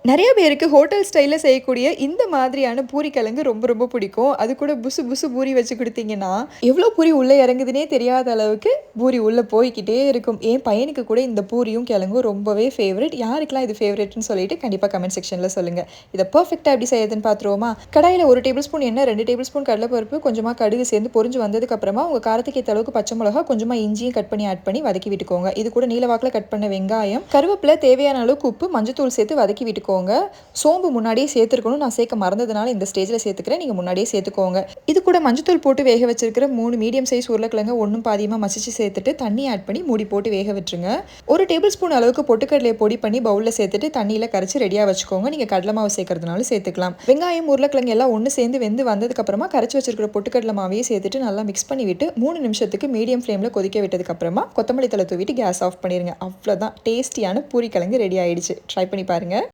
நிறைய பேருக்கு ஹோட்டல் ஸ்டைல்ல செய்யக்கூடிய இந்த மாதிரியான பூரி கிழங்கு ரொம்ப ரொம்ப பிடிக்கும். அது கூட புசு புசு பூரி வச்சு குடுத்தீங்கன்னா, எவ்வளோ பூரி உள்ள இறங்குதுன்னே தெரியாத அளவுக்கு பூரி உள்ள போய்க்கிட்டே இருக்கும். என் பையனுக்கு கூட இந்த பூரியும் கிழங்கும் ரொம்பவே ஃபேவரைட். யாருக்கெல்லாம் இது ஃபேவரைட்ன்னு சொல்லிட்டு கண்டிப்பா கமெண்ட் செக்ஷன்ல சொல்லுங்க. இத பெர்ஃபெக்ட்டா எப்படி செய்யறதுன்னு பார்த்துருவோமா? கடாயில 1 டேபிள் ஸ்பூன் எண்ணெய், 2 டேபிள் ஸ்பூன் கடலைப்பருப்பு, கொஞ்சமா கடுகு சேர்ந்து பொரிஞ்சு வந்ததுக்கு அப்புறமா உங்க காரத்துக்கு ஏத்த அளவுக்கு பச்சை மிளகா, கொஞ்சமா இஞ்சியும் கட் பண்ணி ஆட் பண்ணி வதக்கி விட்டுக்கோங்க. இது கூட நீல வாக்குல கட் பண்ண வெங்காயம், கருவேப்பிலை, தேவையான அளவுக்கு உப்பு, மஞ்சத்தூள் சேர்த்து வதக்கி விட்டுக்கோங்க. சோம்பு முன்னாடியே சேர்த்துருக்கணும். நான் சேர்க்க மறந்ததுனால இந்த ஸ்டேஜில் சேர்த்துக்கிறேன். நீங்கள் முன்னாடியே சேர்த்துக்கோங்க. இது கூட மஞ்சத்தூள் போட்டு வேக வச்சிருக்கிற 3 மீடியம் சைஸ் உருளைக்கிழங்க ஒன்றும் பாதியமாக மசிச்சு சேர்த்துட்டு தண்ணி ஆட் பண்ணி மூடி போட்டு வேக விட்டுருங்க. 1 டேபிள் ஸ்பூன் அளவுக்கு பொட்டுக்கடலையை பொடி பண்ணி பவுலில் சேர்த்துட்டு தண்ணியில் கரைச்சி ரெடியாக வச்சுக்கோங்க. நீங்கள் கடலை மாவு சேர்க்கறதுனாலும் சேர்த்துக்கலாம். வெங்காயம் உருளைக்கிழங்கு எல்லாம் ஒன்று சேர்ந்து வெந்து வந்ததுக்கப்புறமா கரைச்சி வச்சிருக்கிற பொட்டுக்கடலை மாவையே சேர்த்துட்டு நல்லா மிக்ஸ் பண்ணி விட்டு 3 நிமிஷத்துக்கு மீடியம் ஃப்ளேமில் கொதிக்க விட்டதுக்கப்புறமா கொத்தமல்லி தழை தூவிட்டு கேஸ் ஆஃப் பண்ணிடுங்க. அவ்வளோதான், டேஸ்டியான பூரி கிழங்கு ரெடி ஆயிடுச்சு. ட்ரை பண்ணி பாருங்கள்.